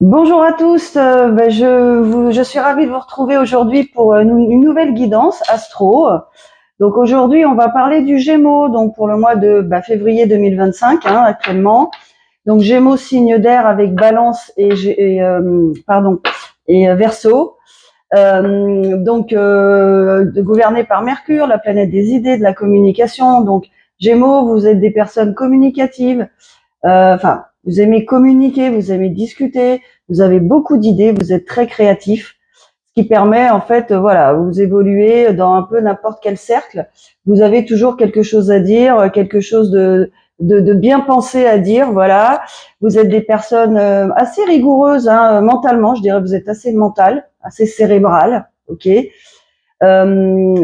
Bonjour à tous, je suis ravie de vous retrouver aujourd'hui pour une nouvelle guidance astro. Donc aujourd'hui, on va parler du Gémeaux, donc pour le mois de février 2025 actuellement. Donc Gémeaux, signe d'air avec Balance et Verseau. Gouverné par Mercure, la planète des idées, de la communication. Donc Gémeaux, vous êtes des personnes communicatives. Vous aimez communiquer, vous aimez discuter, vous avez beaucoup d'idées, vous êtes très créatif, ce qui permet en fait, vous évoluez dans un peu n'importe quel cercle. Vous avez toujours quelque chose à dire, quelque chose de bien pensé à dire, voilà. Vous êtes des personnes assez rigoureuses, mentalement, je dirais, vous êtes assez mental, assez cérébral, ok. Vous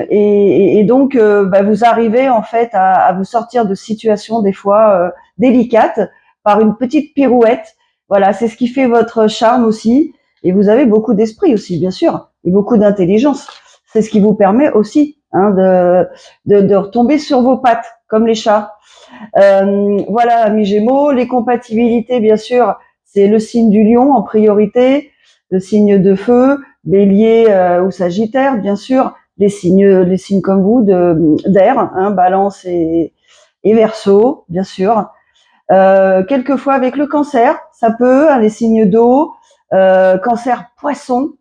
arrivez en fait à vous sortir de situations des fois délicates par une petite pirouette. Voilà, c'est ce qui fait votre charme aussi. Et vous avez beaucoup d'esprit aussi, bien sûr, et beaucoup d'intelligence. C'est ce qui vous permet aussi de retomber sur vos pattes, comme les chats. Voilà, amis Gémeaux, les compatibilités, bien sûr, c'est le signe du lion en priorité, le signe de feu, Bélier ou Sagittaire, bien sûr, les signes comme vous d'air, Balance et Verseau, bien sûr. Quelquefois avec le Cancer, ça peut, les signes d'eau, Cancer, Poisson,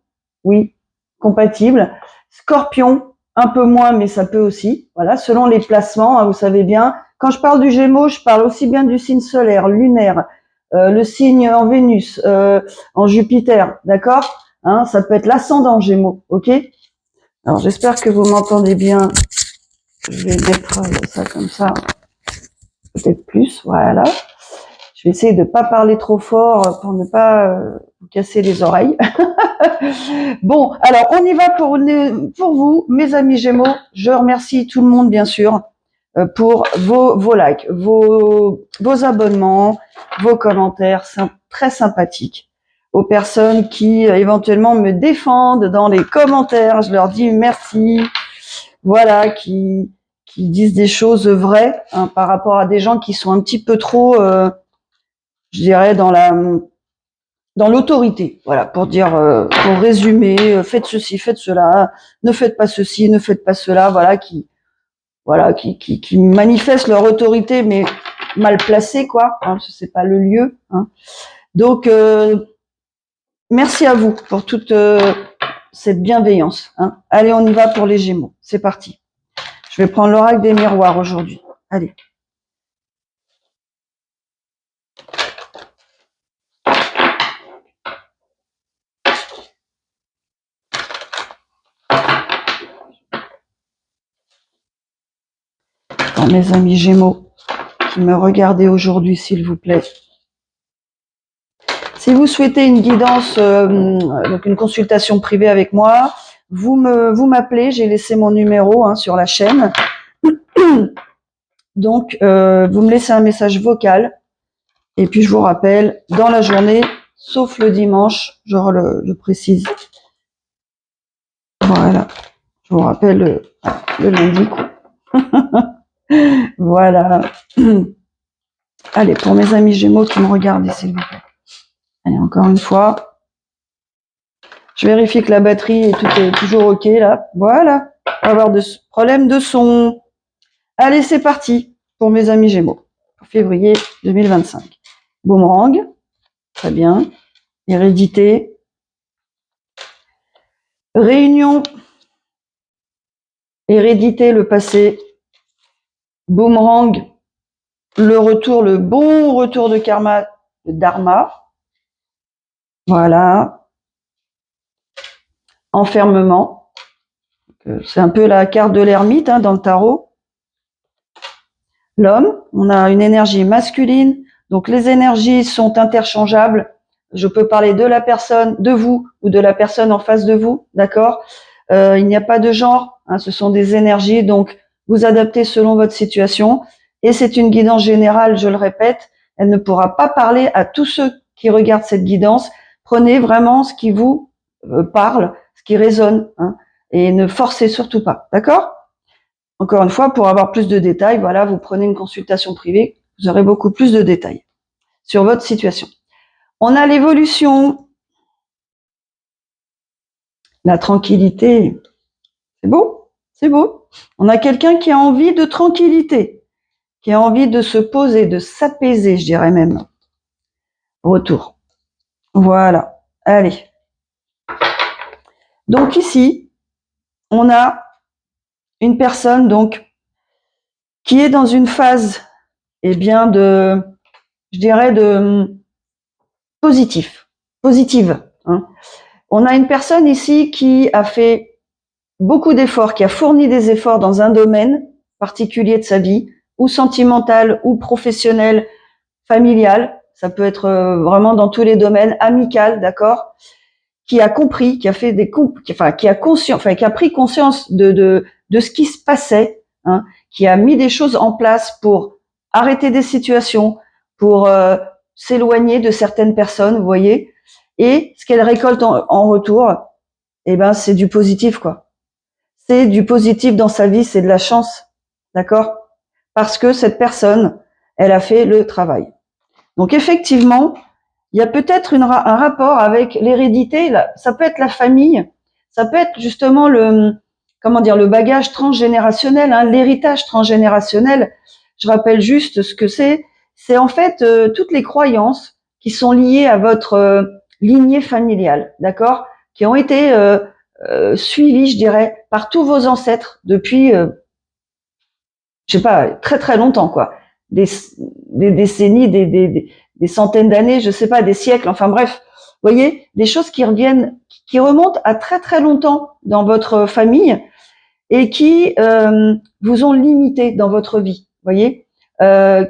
oui, compatible. Scorpion, un peu moins, mais ça peut aussi. Voilà, selon les placements, vous savez bien. Quand je parle du Gémeaux, je parle aussi bien du signe solaire, lunaire, le signe en Vénus, en Jupiter, d'accord. Ça peut être l'ascendant Gémeaux, ok. Alors j'espère que vous m'entendez bien. Je vais mettre ça comme ça, peut-être plus, voilà. Je vais essayer de pas parler trop fort pour ne pas vous casser les oreilles. Bon, alors on y va pour vous, mes amis Gémeaux. Je remercie tout le monde, bien sûr, pour vos likes, vos abonnements, vos commentaires, c'est très sympathique. Aux personnes qui éventuellement me défendent dans les commentaires, je leur dis merci. Voilà, qui disent des choses vraies par rapport à des gens qui sont un petit peu trop, je dirais, dans l'autorité. Voilà, pour dire, pour résumer, faites ceci, faites cela, ne faites pas ceci, ne faites pas cela. Voilà, qui manifestent leur autorité, mais mal placée, quoi. C'est pas le lieu. Donc, merci à vous pour toute cette bienveillance. Allez, on y va pour les Gémeaux. C'est parti. Je vais prendre l'oracle des miroirs aujourd'hui. Allez. Pour mes amis Gémeaux qui me regardez aujourd'hui, s'il vous plaît. Si vous souhaitez une guidance, donc une consultation privée avec moi, vous m'appelez, j'ai laissé mon numéro sur la chaîne. Donc, vous me laissez un message vocal et puis je vous rappelle dans la journée, sauf le dimanche, je le précise. Voilà, je vous rappelle le lundi, quoi. Voilà. Allez, pour mes amis Gémeaux qui me regardent, s'il vous plaît. Allez, encore une fois. Je vérifie que la batterie tout est toujours OK, là. Voilà. On va avoir de problème de son. Allez, c'est parti pour mes amis Gémeaux. Février 2025. Boomerang. Très bien. Hérédité. Réunion. Hérédité, le passé. Boomerang. Le retour, le bon retour de karma, le dharma. Voilà. Enfermement. C'est un peu la carte de l'ermite dans le tarot. L'homme, on a une énergie masculine, donc les énergies sont interchangeables. Je peux parler de la personne, de vous, ou de la personne en face de vous, d'accord. Il n'y a pas de genre, ce sont des énergies, donc vous adaptez selon votre situation. Et c'est une guidance générale, je le répète, elle ne pourra pas parler à tous ceux qui regardent cette guidance. Prenez vraiment ce qui vous parle, ce qui résonne, et ne forcez surtout pas, d'accord? Encore une fois, pour avoir plus de détails, voilà, vous prenez une consultation privée, vous aurez beaucoup plus de détails sur votre situation. On a l'évolution, La tranquillité, c'est beau, c'est beau. On a quelqu'un qui a envie de tranquillité, qui a envie de se poser, de s'apaiser, je dirais même. Retour. Voilà. Allez. Donc ici, on a une personne donc qui est dans une phase, eh bien de, je dirais de positive. Hein. On a une personne ici qui a fait beaucoup d'efforts, qui a fourni des efforts dans un domaine particulier de sa vie, ou sentimental, ou professionnel, familial. Ça peut être vraiment dans tous les domaines, amical, d'accord, qui a compris, qui a fait des, enfin, qui a conscience, enfin, qui a pris conscience de ce qui se passait, hein, qui a mis des choses en place pour arrêter des situations, pour s'éloigner de certaines personnes, vous voyez. Et ce qu'elle récolte en retour, eh ben, c'est du positif, quoi. C'est du positif dans sa vie, c'est de la chance, d'accord? Parce que cette personne, elle a fait le travail. Donc effectivement, il y a peut-être un rapport avec l'hérédité. Ça peut être la famille, ça peut être justement le, comment dire, le bagage transgénérationnel, hein, l'héritage transgénérationnel. Je rappelle juste ce que c'est. C'est en fait toutes les croyances qui sont liées à votre lignée familiale, d'accord, qui ont été suivies, je dirais, par tous vos ancêtres depuis, je sais pas, très très longtemps, quoi, des, des décennies, des centaines d'années, je sais pas, des siècles, enfin bref, vous voyez, des choses qui reviennent, qui remontent à très très longtemps dans votre famille et qui vous ont limité dans votre vie, vous voyez,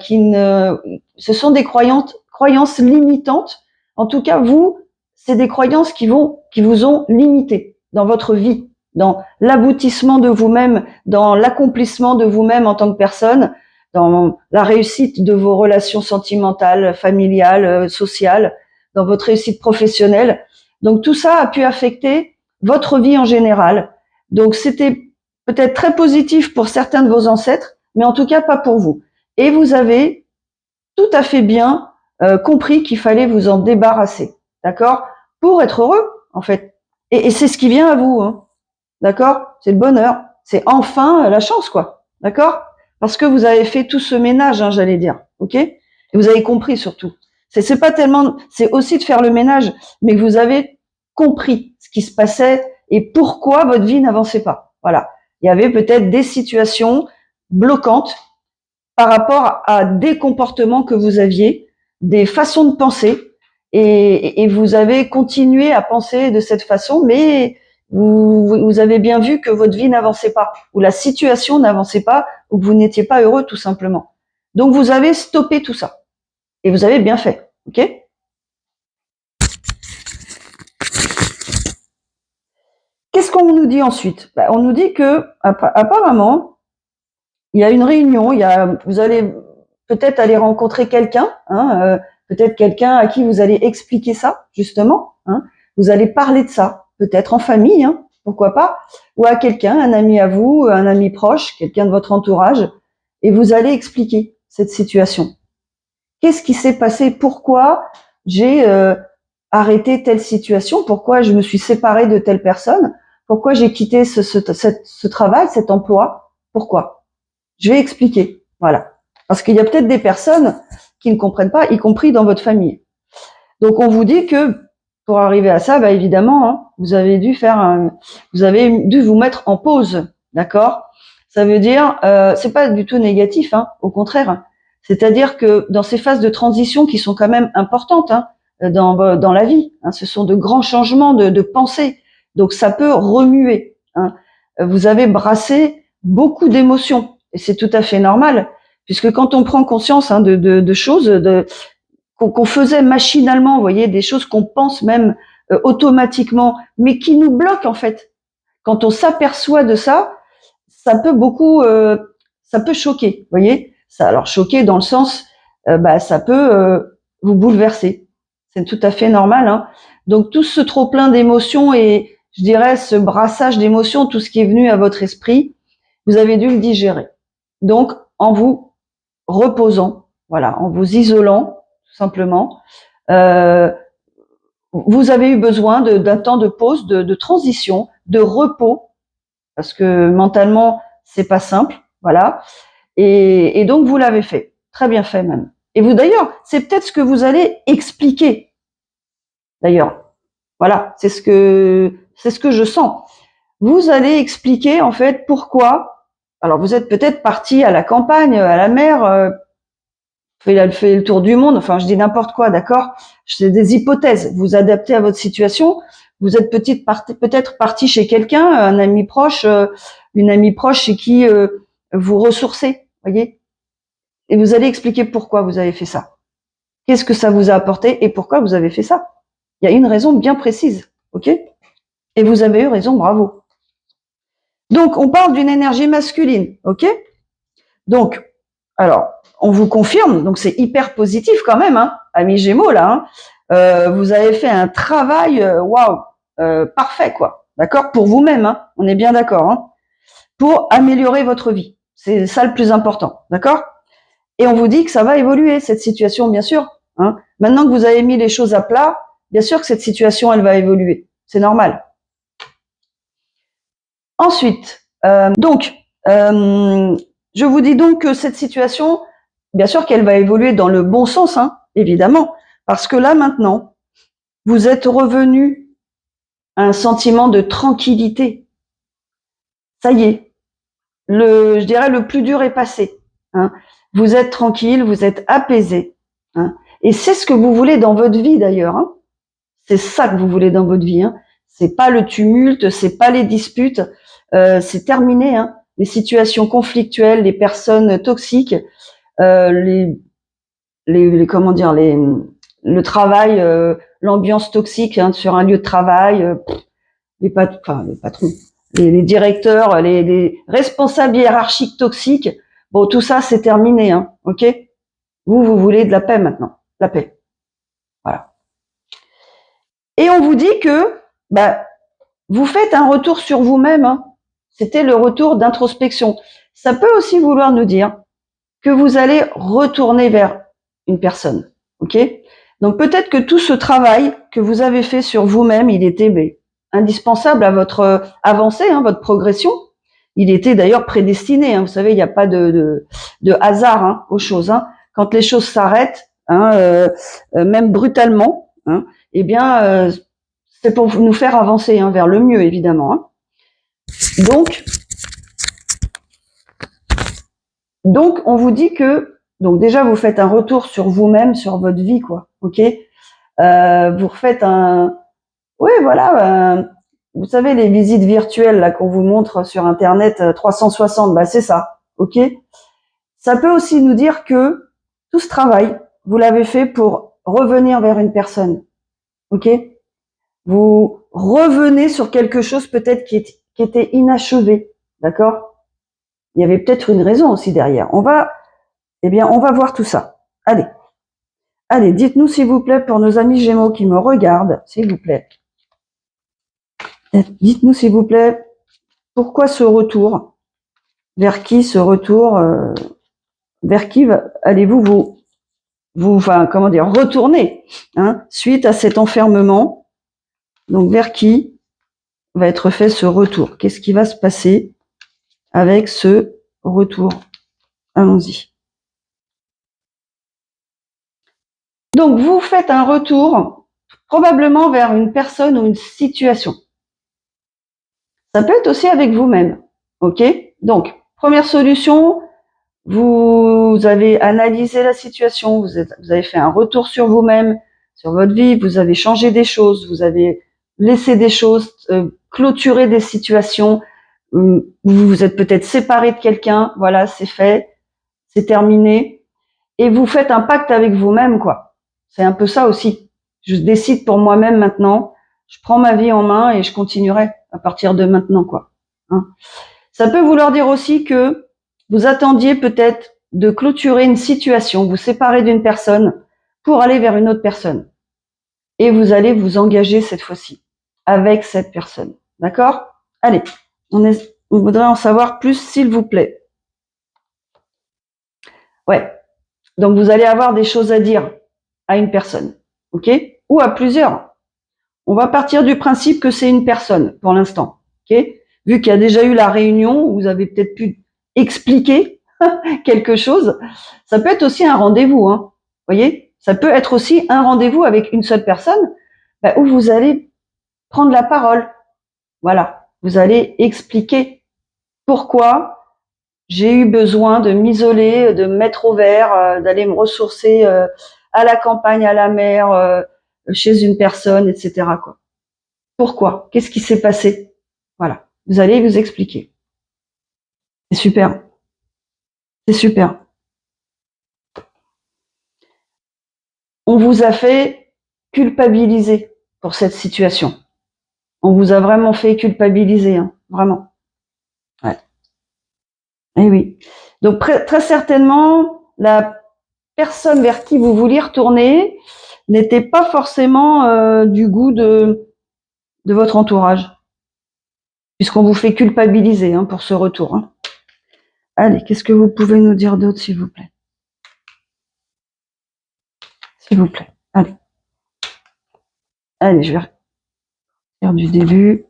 qui ne, ce sont des croyances limitantes. En tout cas, vous, c'est des croyances qui vous ont limité dans votre vie, dans l'aboutissement de vous-même, dans l'accomplissement de vous-même en tant que personne, dans la réussite de vos relations sentimentales, familiales, sociales, dans votre réussite professionnelle. Donc tout ça a pu affecter votre vie en général. Donc c'était peut-être très positif pour certains de vos ancêtres, mais en tout cas pas pour vous. Et vous avez tout à fait bien compris qu'il fallait vous en débarrasser, d'accord, pour être heureux, en fait. Et c'est ce qui vient à vous, hein, d'accord. C'est le bonheur, c'est enfin la chance, quoi, d'accord. Parce que vous avez fait tout ce ménage, hein, j'allais dire, ok. Et vous avez compris surtout. C'est pas tellement, c'est aussi de faire le ménage, mais que vous avez compris ce qui se passait et pourquoi votre vie n'avançait pas. Voilà. Il y avait peut-être des situations bloquantes par rapport à des comportements que vous aviez, des façons de penser, et vous avez continué à penser de cette façon, mais vous avez bien vu que votre vie n'avançait pas, ou la situation n'avançait pas, ou que vous n'étiez pas heureux tout simplement. Donc vous avez stoppé tout ça, et vous avez bien fait, ok? Qu'est-ce qu'on nous dit ensuite? On nous dit que apparemment, il y a une réunion, vous allez peut-être aller rencontrer quelqu'un, hein, peut-être quelqu'un à qui vous allez expliquer ça, justement. Hein, vous allez parler de ça, peut-être en famille, hein, pourquoi pas, ou à quelqu'un, un ami à vous, un ami proche, quelqu'un de votre entourage, et vous allez expliquer cette situation. Qu'est-ce qui s'est passé? Pourquoi j'ai arrêté telle situation? Pourquoi je me suis séparée de telle personne? Pourquoi j'ai quitté ce travail, cet emploi? Pourquoi? Je vais expliquer. Voilà. Parce qu'il y a peut-être des personnes qui ne comprennent pas, y compris dans votre famille. Donc on vous dit que pour arriver à ça, bah évidemment, hein, vous avez dû vous mettre en pause, d'accord? Ça veut dire, c'est pas du tout négatif, hein, au contraire. C'est-à-dire que dans ces phases de transition qui sont quand même importantes, hein, dans la vie, hein, ce sont de grands changements de pensée, donc ça peut remuer. Hein. Vous avez brassé beaucoup d'émotions et c'est tout à fait normal, puisque quand on prend conscience, hein, de choses, qu'on faisait machinalement, vous voyez, des choses qu'on pense même automatiquement, mais qui nous bloquent en fait. Quand on s'aperçoit de ça, ça peut ça peut choquer, vous voyez. Ça, alors choquer dans le sens, ça peut vous bouleverser. C'est tout à fait normal. Hein. Donc tout ce trop plein d'émotions et je dirais ce brassage d'émotions, tout ce qui est venu à votre esprit, vous avez dû le digérer. Donc en vous reposant, voilà, en vous isolant tout simplement, euh, vous avez eu besoin d'un temps de pause, de transition, de repos, parce que mentalement, c'est pas simple, voilà. Et donc, vous l'avez fait. Très bien fait, même. Et vous, d'ailleurs, c'est peut-être ce que vous allez expliquer, d'ailleurs. Voilà, c'est ce que je sens. Vous allez expliquer, en fait, pourquoi. Alors, vous êtes peut-être parti à la campagne, à la mer, fait le tour du monde, enfin je dis n'importe quoi, d'accord? C'est des hypothèses. Vous adaptez à votre situation. Vous êtes peut-être parti chez quelqu'un, un ami proche, une amie proche chez qui vous ressourcez, voyez? Et vous allez expliquer pourquoi vous avez fait ça. Qu'est-ce que ça vous a apporté et pourquoi vous avez fait ça. Il y a une raison bien précise, ok? Et vous avez eu raison, bravo. Donc on parle d'une énergie masculine, ok? Donc, alors, on vous confirme, donc c'est hyper positif quand même, hein, amis Gémeaux là. Hein. Vous avez fait un travail, waouh, parfait quoi. D'accord, pour vous-même. Hein, on est bien d'accord. Hein, pour améliorer votre vie, c'est ça le plus important. D'accord. Et on vous dit que ça va évoluer cette situation, bien sûr. Hein. Maintenant que vous avez mis les choses à plat, bien sûr que cette situation, elle va évoluer. C'est normal. Ensuite, donc, je vous dis donc que cette situation, bien sûr qu'elle va évoluer dans le bon sens, hein, évidemment, parce que là maintenant, vous êtes revenu à un sentiment de tranquillité. Ça y est, je dirais le plus dur est passé. Hein. Vous êtes tranquille, vous êtes apaisé. Hein. Et c'est ce que vous voulez dans votre vie d'ailleurs. Hein. C'est ça que vous voulez dans votre vie. Hein. C'est pas le tumulte, c'est pas les disputes. C'est terminé. Hein. Les situations conflictuelles, les personnes toxiques, comment dire, le travail, l'ambiance toxique hein, sur un lieu de travail, les patrons, les directeurs, les responsables hiérarchiques toxiques. Bon, tout ça, c'est terminé, hein, ok? Vous voulez de la paix maintenant, la paix. Voilà. Et on vous dit que, bah, vous faites un retour sur vous-même. Hein. C'était le retour d'introspection. Ça peut aussi vouloir nous dire que vous allez retourner vers une personne. Ok? Donc peut-être que tout ce travail que vous avez fait sur vous-même, il était indispensable à votre avancée, hein, votre progression. Il était d'ailleurs prédestiné. Hein. Vous savez, il n'y a pas de hasard hein, aux choses. Hein. Quand les choses s'arrêtent, hein, même brutalement, hein, eh bien, c'est pour nous faire avancer hein, vers le mieux, évidemment. Hein. Donc, on vous dit que, donc déjà, vous faites un retour sur vous-même, sur votre vie, quoi. Ok. Vous refaites oui, voilà. Vous savez les visites virtuelles là qu'on vous montre sur Internet 360, bah c'est ça. Ok. Ça peut aussi nous dire que tout ce travail, vous l'avez fait pour revenir vers une personne. Ok. Vous revenez sur quelque chose peut-être qui était inachevé. D'accord. Il y avait peut-être une raison aussi derrière. On va voir tout ça. Allez, dites-nous s'il vous plaît pour nos amis Gémeaux qui me regardent, s'il vous plaît. Dites-nous s'il vous plaît, pourquoi ce retour? Vers qui ce retour? Vers qui allez-vous retourner hein, suite à cet enfermement? Donc vers qui va être fait ce retour? Qu'est-ce qui va se passer avec ce retour? Allons-y. Donc vous faites un retour probablement vers une personne ou une situation. Ça peut être aussi avec vous-même. Ok. Donc première solution, vous avez analysé la situation, vous avez fait un retour sur vous-même, sur votre vie, vous avez changé des choses, vous avez laissé des choses, clôturé des situations, vous vous êtes peut-être séparé de quelqu'un, voilà, c'est fait, c'est terminé, et vous faites un pacte avec vous-même, quoi. C'est un peu ça aussi. Je décide pour moi-même maintenant, je prends ma vie en main et je continuerai à partir de maintenant, quoi. Hein. Ça peut vouloir dire aussi que vous attendiez peut-être de clôturer une situation, vous séparer d'une personne pour aller vers une autre personne. Et vous allez vous engager cette fois-ci avec cette personne. D'accord? Allez, on voudrait en savoir plus, s'il vous plaît. Ouais. Donc vous allez avoir des choses à dire à une personne. OK? Ou à plusieurs. on va partir du principe que c'est une personne pour l'instant. Okay, vu qu'il y a déjà eu la réunion, où vous avez peut-être pu expliquer quelque chose. Ça peut être aussi un rendez-vous. Hein, voyez, ça peut être aussi un rendez-vous avec une seule personne où vous allez prendre la parole. Voilà, vous allez expliquer pourquoi j'ai eu besoin de m'isoler, de me mettre au vert, d'aller me ressourcer à la campagne, à la mer, chez une personne, etc. Quoi. Pourquoi? Qu'est-ce qui s'est passé? Voilà, vous allez vous expliquer. C'est super. C'est super. On vous a fait culpabiliser pour cette situation. On vous a vraiment fait culpabiliser, hein, vraiment. Ouais. Eh oui. Donc très certainement, la personne vers qui vous vouliez retourner n'était pas forcément du goût de votre entourage, puisqu'on vous fait culpabiliser pour ce retour. Hein. Allez, qu'est-ce que vous pouvez nous dire d'autre, s'il vous plaît? S'il vous plaît. Allez. Allez, je vais faire du début.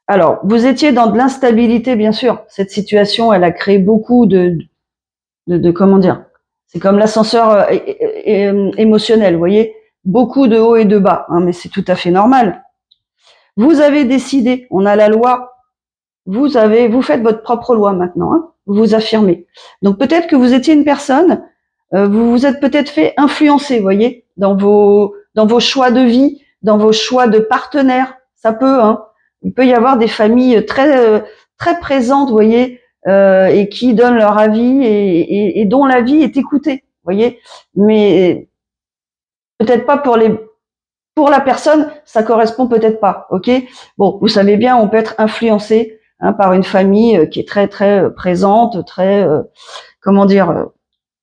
Alors, vous étiez dans de l'instabilité, bien sûr. Cette situation, elle a créé beaucoup de comment dire? C'est comme l'ascenseur émotionnel, vous voyez? Beaucoup de hauts et de bas, hein, mais c'est tout à fait normal. Vous avez décidé, on a la loi, vous faites votre propre loi maintenant, hein, vous vous affirmez. Donc peut-être que vous étiez une personne, vous vous êtes peut-être fait influencer, vous voyez, dans vos choix de vie, dans vos choix de partenaires. Ça peut, hein. Il peut y avoir des familles très présentes, vous voyez, et qui donnent leur avis et dont l'avis est écouté, vous voyez. Mais peut-être pas pour la personne, ça correspond peut-être pas, ok. Bon, vous savez bien, on peut être influencé par une famille qui est très très présente, très comment dire,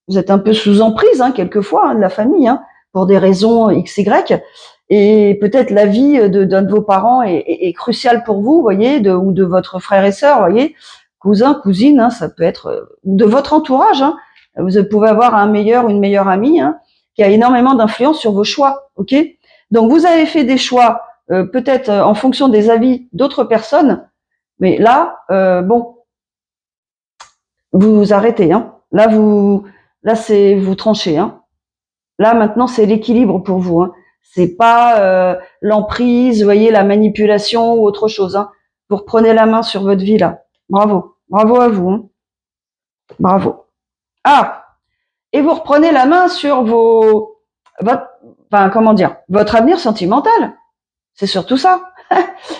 vous êtes un peu sous emprise quelquefois de la famille, pour des raisons X, Y, et peut-être l'avis d'un de vos parents est crucial pour vous, voyez, ou de votre frère et sœur, voyez, cousin, cousine, ça peut être ou de votre entourage. Vous pouvez avoir un meilleur ou une meilleure amie qui a énormément d'influence sur vos choix, ok. Donc vous avez fait des choix peut-être en fonction des avis d'autres personnes, mais là, bon, vous vous arrêtez. Là c'est vous tranchez. Là maintenant c'est l'équilibre pour vous. C'est pas l'emprise, vous voyez, la manipulation ou autre chose. Vous reprenez la main sur votre vie là. Bravo, bravo à vous. Bravo. Ah, et vous reprenez la main sur votre avenir sentimental. C'est surtout ça.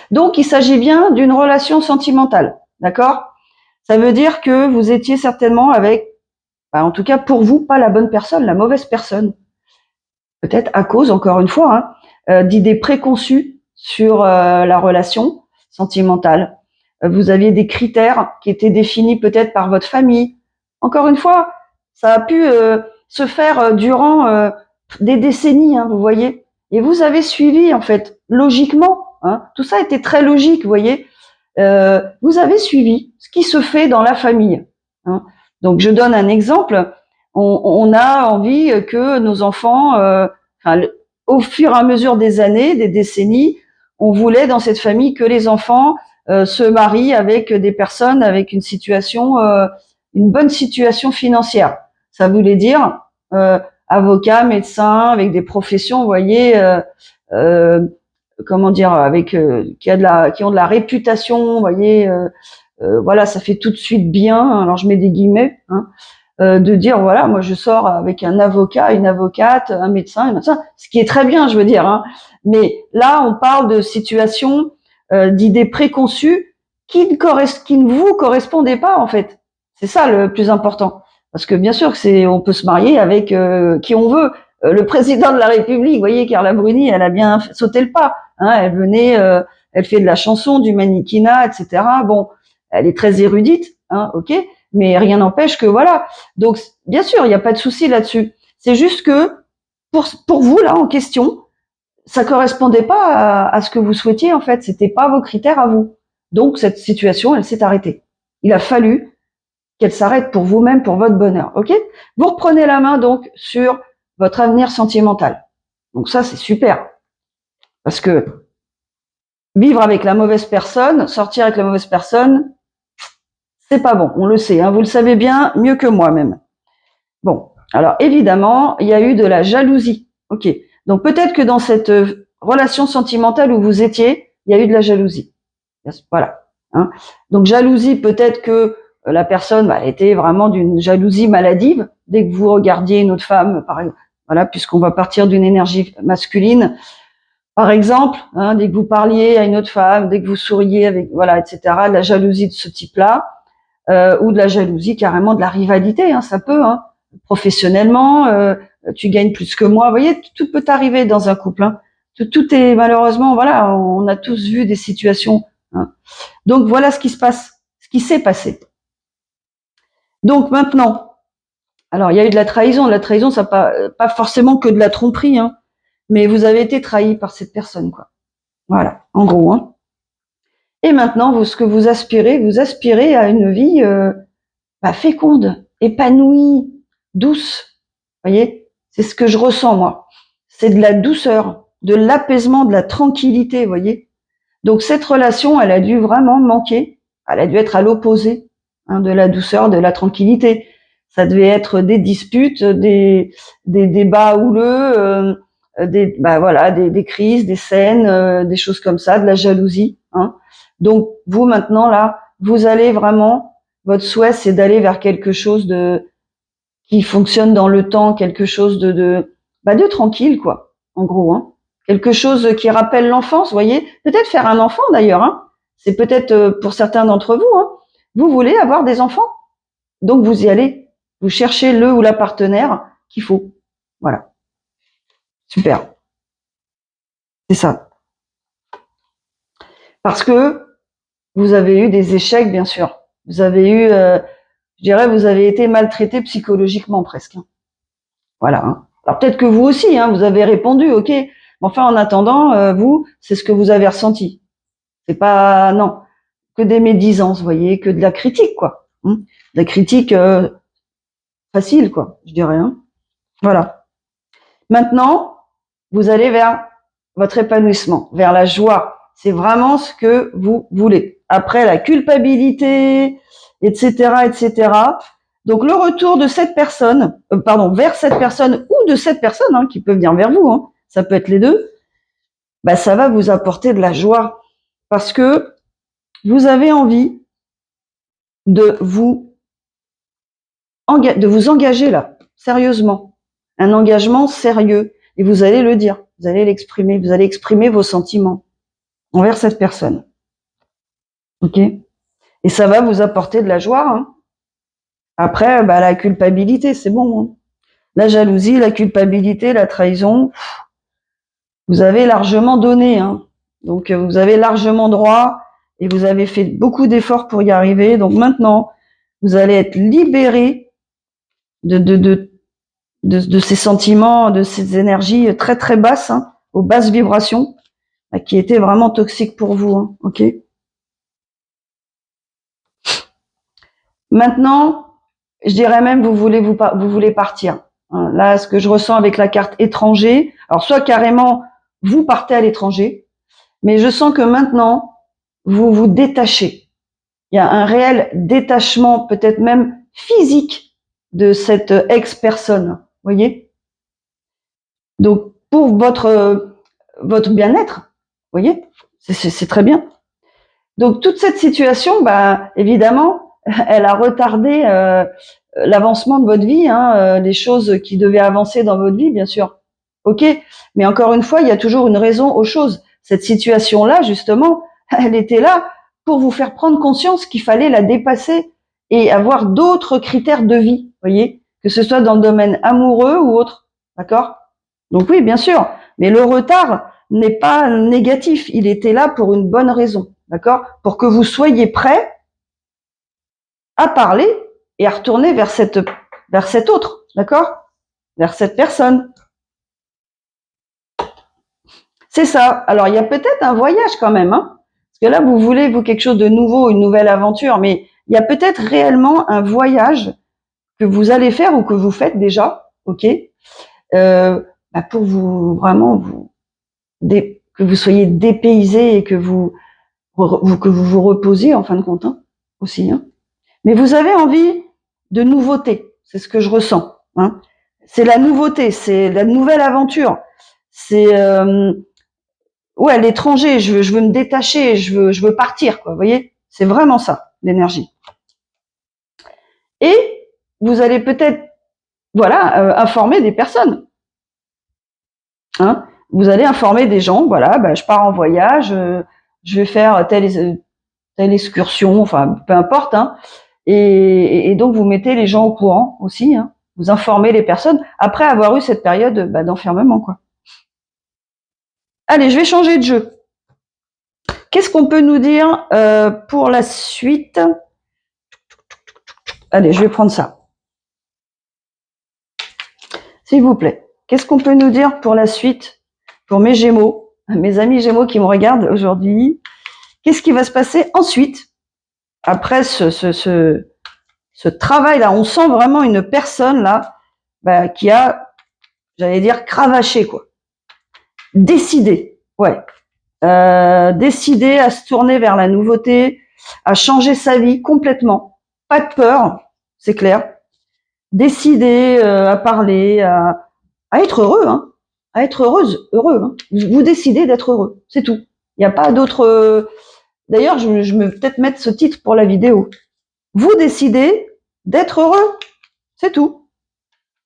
Donc, il s'agit bien d'une relation sentimentale, d'accord? Ça veut dire que vous étiez certainement avec, en tout cas pour vous, pas la bonne personne, la mauvaise personne. Peut-être à cause, encore une fois, d'idées préconçues sur la relation sentimentale. Vous aviez des critères qui étaient définis peut-être par votre famille. Encore une fois, ça a pu se faire durant des décennies, vous voyez. Et vous avez suivi, en fait, logiquement. Tout ça était très logique, vous voyez. Vous avez suivi ce qui se fait dans la famille. Donc, je donne un exemple. On a envie que nos enfants, au fur et à mesure des années, des décennies, on voulait dans cette famille que les enfants se marient avec des personnes avec une situation, une bonne situation financière. Ça voulait dire avocat, médecin, avec des professions, vous voyez, comment dire, avec qui ont de la réputation, vous voyez. Voilà, ça fait tout de suite bien. Alors je mets des guillemets. De dire voilà, moi je sors avec un avocat, une avocate, un médecin, ce qui est très bien, je veux dire. Mais là, on parle de situations, d'idées préconçues qui ne vous correspondaient pas en fait. C'est ça le plus important, parce que bien sûr que on peut se marier avec qui on veut. Le président de la République, vous voyez, Carla Bruni, elle a bien sauté le pas. Elle venait, elle fait de la chanson, du mannequinat, etc. Bon, elle est très érudite, ok. Mais rien n'empêche que voilà. Donc, bien sûr, il n'y a pas de souci là-dessus. C'est juste que pour vous là en question, ça correspondait pas à ce que vous souhaitiez en fait. C'était pas vos critères à vous. Donc cette situation, elle s'est arrêtée. Il a fallu qu'elle s'arrête pour vous-même, pour votre bonheur. Ok? Vous reprenez la main donc sur votre avenir sentimental. Donc ça, c'est super Parce que vivre avec la mauvaise personne, sortir avec la mauvaise personne, c'est pas bon, on le sait, hein, vous le savez bien, mieux que moi même. Bon, alors évidemment, il y a eu de la jalousie. Ok, donc peut-être que dans cette relation sentimentale où vous étiez, il y a eu de la jalousie. Voilà. Hein. Donc jalousie, peut-être que la personne était vraiment d'une jalousie maladive. Dès que vous regardiez une autre femme, par exemple, voilà, puisqu'on va partir d'une énergie masculine, par exemple, hein, dès que vous parliez à une autre femme, dès que vous souriez avec, voilà, etc., de la jalousie de ce type-là, ou de la jalousie, carrément de la rivalité, hein, ça peut, hein, professionnellement, tu gagnes plus que moi. Vous voyez, tout peut arriver dans un couple. Hein. Tout est malheureusement, voilà, on a tous vu des situations. Hein. Donc voilà ce qui se passe, ce qui s'est passé. Donc maintenant, alors il y a eu de la trahison. La trahison, ça pas forcément que de la tromperie, hein, mais vous avez été trahi par cette personne, quoi. Voilà, en gros. Hein. Et maintenant, ce que vous aspirez à une vie féconde, épanouie, douce. Vous voyez, c'est ce que je ressens moi. C'est de la douceur, de l'apaisement, de la tranquillité. Vous voyez. Donc cette relation, elle a dû vraiment manquer. Elle a dû être à l'opposé de la douceur, de la tranquillité. Ça devait être des disputes, des débats houleux, des crises, des scènes, des choses comme ça, de la jalousie. Hein. Donc vous maintenant là, vous allez vraiment, votre souhait c'est d'aller vers quelque chose de qui fonctionne dans le temps, quelque chose de tranquille quoi, en gros. Hein. Quelque chose qui rappelle l'enfance, vous voyez. Peut-être faire un enfant d'ailleurs. Hein. C'est peut-être pour certains d'entre vous. Hein. Vous voulez avoir des enfants, donc vous y allez. Vous cherchez le ou la partenaire qu'il faut. Voilà. Super. C'est ça. Parce que vous avez eu des échecs, bien sûr. Vous avez eu, je dirais, vous avez été maltraité psychologiquement presque. Hein. Voilà. Hein. Alors peut-être que vous aussi, hein, vous avez répondu, ok. Mais enfin, en attendant, vous, c'est ce que vous avez ressenti. C'est pas, non, que des médisances, vous voyez, que de la critique, quoi. Hein. De la critique facile, quoi, je dirais. Hein. Voilà. Maintenant, vous allez vers votre épanouissement, vers la joie. C'est vraiment ce que vous voulez. Après, la culpabilité, etc., etc. Donc, le retour de cette personne, vers cette personne ou de cette personne, hein, qui peut venir vers vous, hein, ça peut être les deux, ça va vous apporter de la joie parce que vous avez envie de vous engager là, sérieusement. Un engagement sérieux. Et vous allez le dire, vous allez l'exprimer, vous allez exprimer vos sentiments envers cette personne. Ok. Et ça va vous apporter de la joie. Hein. Après, la culpabilité, c'est bon. Hein. La jalousie, la culpabilité, la trahison, vous avez largement donné. Hein. Donc, vous avez largement droit et vous avez fait beaucoup d'efforts pour y arriver. Donc maintenant, vous allez être libéré de ces sentiments, de ces énergies très très basses, hein, aux basses vibrations, qui étaient vraiment toxiques pour vous. Hein. Ok. Maintenant, je dirais même vous voulez partir. Là, ce que je ressens avec la carte étranger, alors soit carrément vous partez à l'étranger, mais je sens que maintenant vous vous détachez. Il y a un réel détachement, peut-être même physique, de cette ex-personne. Voyez. Donc pour votre bien-être, voyez, c'est très bien. Donc toute cette situation, évidemment, elle a retardé l'avancement de votre vie, hein, les choses qui devaient avancer dans votre vie, bien sûr. Ok, mais encore une fois, il y a toujours une raison aux choses. Cette situation-là, justement, elle était là pour vous faire prendre conscience qu'il fallait la dépasser et avoir d'autres critères de vie, voyez, que ce soit dans le domaine amoureux ou autre, d'accord? Donc oui, bien sûr, mais le retard n'est pas négatif, il était là pour une bonne raison, d'accord? Pour que vous soyez prêt à parler et à retourner vers cet autre, d'accord? Vers cette personne. C'est ça. Alors, il y a peut-être un voyage quand même, hein? Parce que là, vous voulez, quelque chose de nouveau, une nouvelle aventure, mais il y a peut-être réellement un voyage que vous allez faire ou que vous faites déjà, ok? Pour vous, vraiment, que vous soyez dépaysé et que vous vous reposiez en fin de compte, hein, aussi. Hein. Mais vous avez envie de nouveauté, c'est ce que je ressens. Hein. C'est la nouveauté, c'est la nouvelle aventure. C'est ouais, l'étranger. Je veux me détacher, je veux partir, quoi. Vous voyez, c'est vraiment ça l'énergie. Et vous allez peut-être, voilà, informer des personnes. Hein. Vous allez informer des gens. Voilà, bah, je pars en voyage, je vais faire telle excursion, enfin peu importe. Hein. Et donc vous mettez les gens au courant aussi. Hein. Vous informez les personnes après avoir eu cette période d'enfermement, quoi. Allez, je vais changer de jeu. Qu'est-ce qu'on peut nous dire pour la suite? Allez, je vais prendre ça. S'il vous plaît. Qu'est-ce qu'on peut nous dire pour la suite, pour mes Gémeaux, mes amis Gémeaux qui me regardent aujourd'hui? Qu'est-ce qui va se passer ensuite, après ce travail-là? On sent vraiment une personne là qui a, j'allais dire, cravaché, quoi. Décidé, ouais. Décidé à se tourner vers la nouveauté, à changer sa vie complètement. Pas de peur, c'est clair. Décidé à parler, à être heureux, hein, à être heureux. Hein. Vous décidez d'être heureux, c'est tout. Il n'y a pas d'autre. D'ailleurs, je vais peut-être mettre ce titre pour la vidéo. Vous décidez d'être heureux, c'est tout.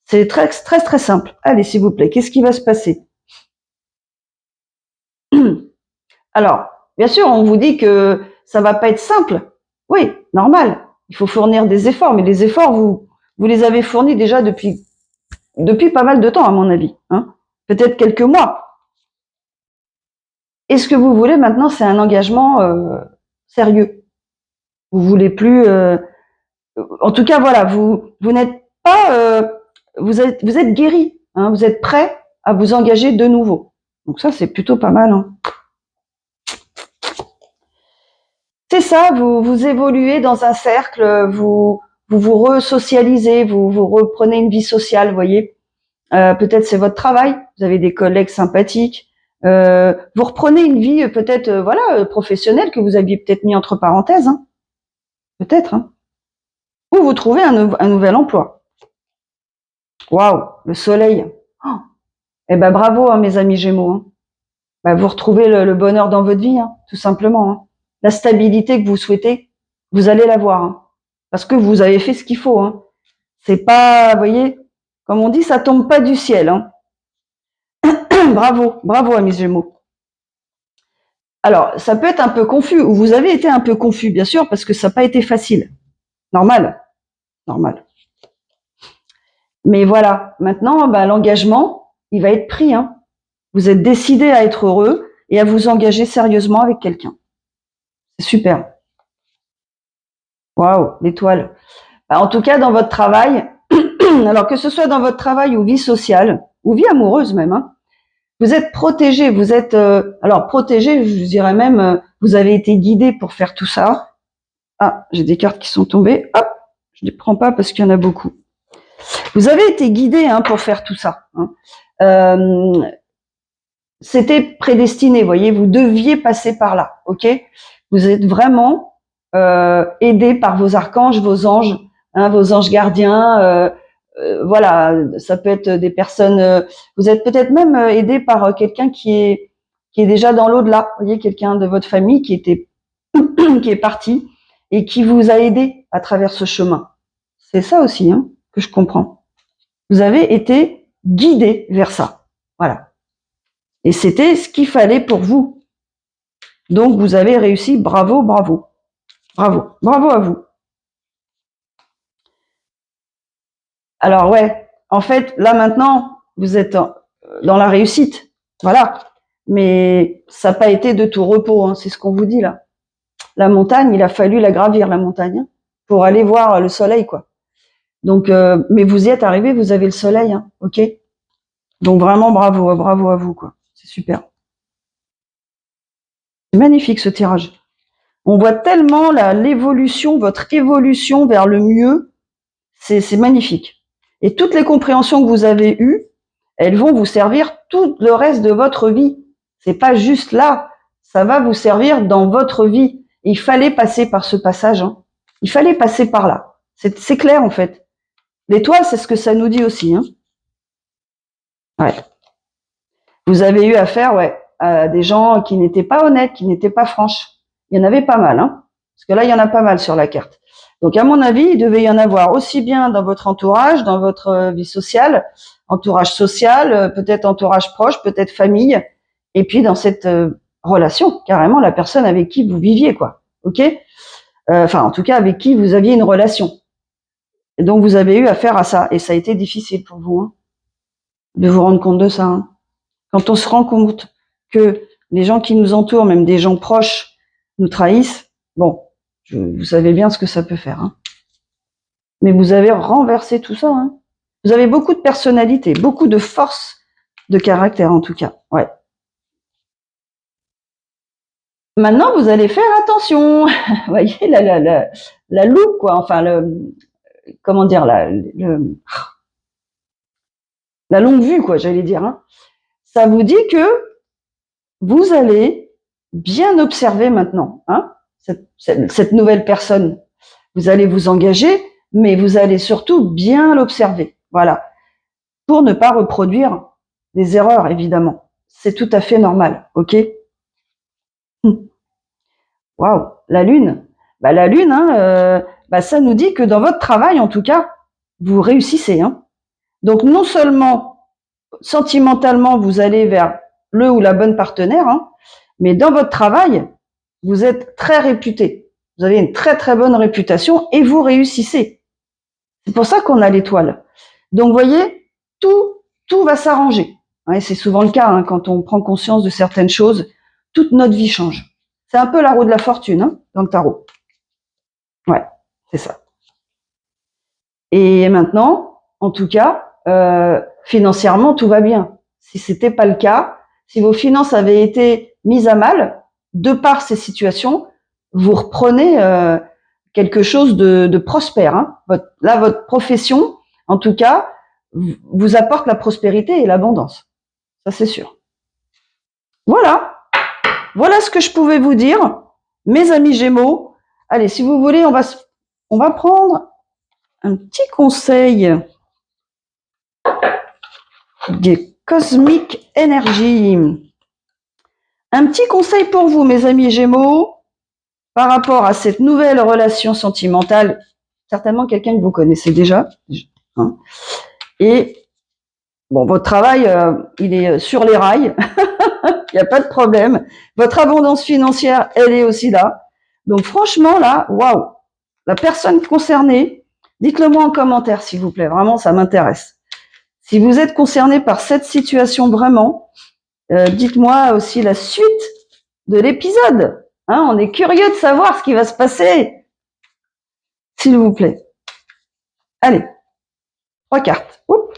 C'est très très très simple. Allez, s'il vous plaît, qu'est-ce qui va se passer? Alors, bien sûr, on vous dit que ça va pas être simple. Oui, normal. Il faut fournir des efforts, mais les efforts, vous les avez fournis déjà depuis pas mal de temps, à mon avis. Hein. Peut-être quelques mois. Et ce que vous voulez maintenant, c'est un engagement sérieux. Vous voulez plus. En tout cas, voilà, vous n'êtes pas. Vous êtes guéri. Hein, vous êtes prêt à vous engager de nouveau. Donc ça, c'est plutôt pas mal. Hein. C'est ça, vous évoluez dans un cercle, vous re-socialisez, vous reprenez une vie sociale, vous voyez. Peut-être c'est votre travail, vous avez des collègues sympathiques, vous reprenez une vie peut-être professionnelle que vous aviez peut-être mis entre parenthèses, hein. Peut-être. Hein. Ou vous trouvez un nouvel emploi. Waouh, le soleil. Oh. Eh ben bravo, hein, mes amis Gémeaux. Hein. Bah, vous retrouvez le bonheur dans votre vie, hein, tout simplement. Hein. La stabilité que vous souhaitez, vous allez l'avoir. Hein, parce que vous avez fait ce qu'il faut. Hein. C'est pas, vous voyez, comme on dit, ça tombe pas du ciel. Hein. bravo à mes Gémeaux. Alors, ça peut être un peu confus, ou vous avez été un peu confus, bien sûr, parce que ça n'a pas été facile. Normal. Mais voilà, maintenant, l'engagement, il va être pris. Hein. Vous êtes décidé à être heureux et à vous engager sérieusement avec quelqu'un. C'est super. Waouh, l'étoile. En tout cas, dans votre travail, alors que ce soit dans votre travail ou vie sociale, ou vie amoureuse même, hein, vous êtes protégé, vous êtes... alors, protégé, je dirais même, vous avez été guidé pour faire tout ça. Ah, j'ai des cartes qui sont tombées. Hop, je ne les prends pas parce qu'il y en a beaucoup. Vous avez été guidé pour faire tout ça. Hein. C'était prédestiné, vous voyez, vous deviez passer par là, ok? Vous êtes vraiment aidé par vos archanges, vos anges gardiens. Voilà, ça peut être des personnes. Vous êtes peut-être même aidé par quelqu'un qui est déjà dans l'au-delà. Vous voyez, quelqu'un de votre famille qui était qui est parti et qui vous a aidé à travers ce chemin. C'est ça aussi que je comprends. Vous avez été guidé vers ça. Voilà. Et c'était ce qu'il fallait pour vous. Donc, vous avez réussi. Bravo à vous. Alors, ouais, en fait, là, maintenant, vous êtes dans la réussite. Voilà. Mais ça n'a pas été de tout repos, hein, c'est ce qu'on vous dit, là. La montagne, il a fallu la gravir, la montagne, pour aller voir le soleil, quoi. Donc, mais vous y êtes arrivé, vous avez le soleil, hein, ok? Donc, vraiment, bravo à vous, quoi. C'est super. C'est magnifique, ce tirage. On voit tellement l'évolution, votre évolution vers le mieux. C'est magnifique. Et toutes les compréhensions que vous avez eues, elles vont vous servir tout le reste de votre vie. C'est pas juste là. Ça va vous servir dans votre vie. Et il fallait passer par ce passage. Hein. Il fallait passer par là. C'est clair, en fait. L'étoile, c'est ce que ça nous dit aussi. Hein. Ouais. Vous avez eu affaire, ouais, à des gens qui n'étaient pas honnêtes, qui n'étaient pas franches. Il y en avait pas mal, hein. Parce que là, il y en a pas mal sur la carte. Donc, à mon avis, il devait y en avoir aussi bien dans votre entourage, dans votre vie sociale, entourage social, peut-être entourage proche, peut-être famille, et puis dans cette relation, carrément la personne avec qui vous viviez, quoi. Ok. Enfin, en tout cas, avec qui vous aviez une relation. Et donc, vous avez eu affaire à ça, et ça a été difficile pour vous, hein, de vous rendre compte de ça. Hein. Quand on se rend compte que les gens qui nous entourent, même des gens proches, nous trahissent, bon, vous savez bien ce que ça peut faire. Hein. Mais vous avez renversé tout ça. Hein. Vous avez beaucoup de personnalité, beaucoup de force de caractère en tout cas. Ouais. Maintenant, vous allez faire attention. Vous voyez, la loupe, quoi. Enfin, comment dire, la longue vue, quoi, j'allais dire. Hein. Ça vous dit que vous allez bien observer maintenant hein, cette nouvelle personne. Vous allez vous engager, mais vous allez surtout bien l'observer. Voilà. Pour ne pas reproduire des erreurs, évidemment. C'est tout à fait normal. OK? Waouh, la lune. Bah, la lune, hein, ça nous dit que dans votre travail, en tout cas, vous réussissez. Hein. Donc, non seulement sentimentalement, vous allez vers le ou la bonne partenaire, hein, mais dans votre travail, vous êtes très réputé. Vous avez une très très bonne réputation et vous réussissez. C'est pour ça qu'on a l'étoile. Donc, vous voyez, tout va s'arranger. Hein, et c'est souvent le cas hein, quand on prend conscience de certaines choses. Toute notre vie change. C'est un peu la roue de la fortune hein, dans le tarot. Ouais, c'est ça. Et maintenant, en tout cas, financièrement, tout va bien. Si c'était pas le cas, si vos finances avaient été mises à mal, de par ces situations, vous reprenez quelque chose de prospère. Hein. Votre profession, en tout cas, vous apporte la prospérité et l'abondance. Ça, c'est sûr. Voilà. Voilà ce que je pouvais vous dire, mes amis Gémeaux. Allez, si vous voulez, on va prendre un petit conseil des Cosmic Energy. Un petit conseil pour vous, mes amis Gémeaux, par rapport à cette nouvelle relation sentimentale, certainement quelqu'un que vous connaissez déjà. Hein, et bon, votre travail, il est sur les rails, il n'y a pas de problème. Votre abondance financière, elle est aussi là. Donc franchement, là, waouh, la personne concernée, dites-le moi en commentaire, s'il vous plaît. Vraiment, ça m'intéresse. Si vous êtes concerné par cette situation vraiment, dites-moi aussi la suite de l'épisode. Hein, on est curieux de savoir ce qui va se passer. S'il vous plaît. Allez, 3 cartes. Oups.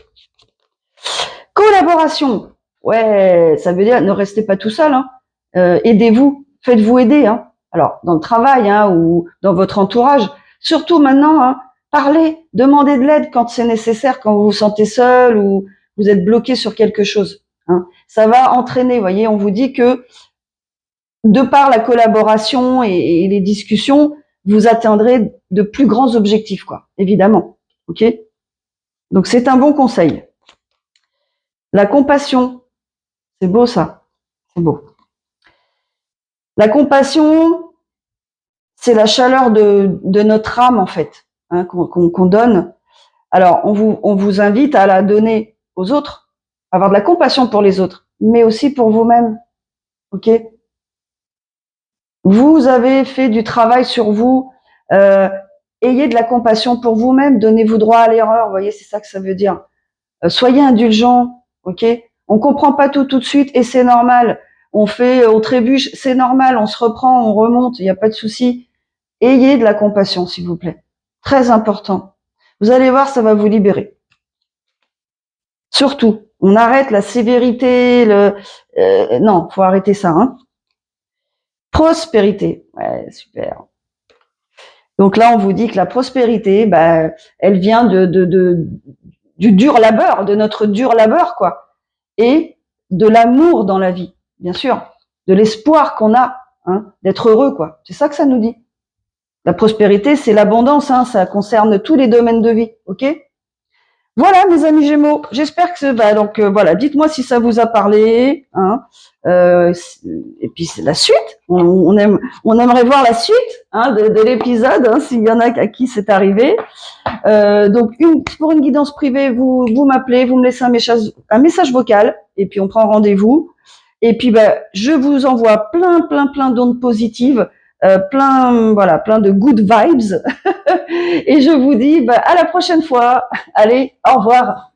Collaboration. Ouais, ça veut dire ne restez pas tout seul. Hein. Aidez-vous, faites-vous aider. Hein. Alors, dans le travail hein, ou dans votre entourage, surtout maintenant, hein, parlez, demandez de l'aide quand c'est nécessaire, quand vous vous sentez seul ou vous êtes bloqué sur quelque chose. Hein. Ça va entraîner, vous voyez, on vous dit que de par la collaboration et les discussions, vous atteindrez de plus grands objectifs, quoi, évidemment. Ok ? Donc, c'est un bon conseil. La compassion, c'est beau ça, c'est beau. La compassion, c'est la chaleur de notre âme en fait, hein, qu'on donne. Alors, on vous invite à la donner aux autres, avoir de la compassion pour les autres, mais aussi pour vous-même. Ok ? Vous avez fait du travail sur vous. Ayez de la compassion pour vous-même. Donnez-vous droit à l'erreur. Vous voyez, c'est ça que ça veut dire. Soyez indulgents. Ok ? On comprend pas tout de suite et c'est normal. On trébuche, c'est normal. On se reprend, on remonte. Il n'y a pas de souci. Ayez de la compassion, s'il vous plaît. Très important. Vous allez voir, ça va vous libérer. Surtout, on arrête la sévérité. Non, faut arrêter ça. Hein. Prospérité. Ouais, super. Donc là, on vous dit que la prospérité, elle vient du dur labeur, de notre dur labeur, quoi, et de l'amour dans la vie. bien sûr, de l'espoir qu'on a, hein, d'être heureux, quoi. C'est ça que ça nous dit. La prospérité, c'est l'abondance, hein, ça concerne tous les domaines de vie, ok? Voilà, mes amis Gémeaux. J'espère que voilà, dites-moi si ça vous a parlé, hein. Et puis c'est la suite. On aimerait voir la suite, hein, de l'épisode, hein, s'il y en a à qui c'est arrivé. Donc pour une guidance privée, vous m'appelez, vous me laissez un message vocal, et puis on prend rendez-vous. Et puis je vous envoie plein d'ondes positives, plein de good vibes. Et je vous dis à la prochaine fois. Allez, au revoir.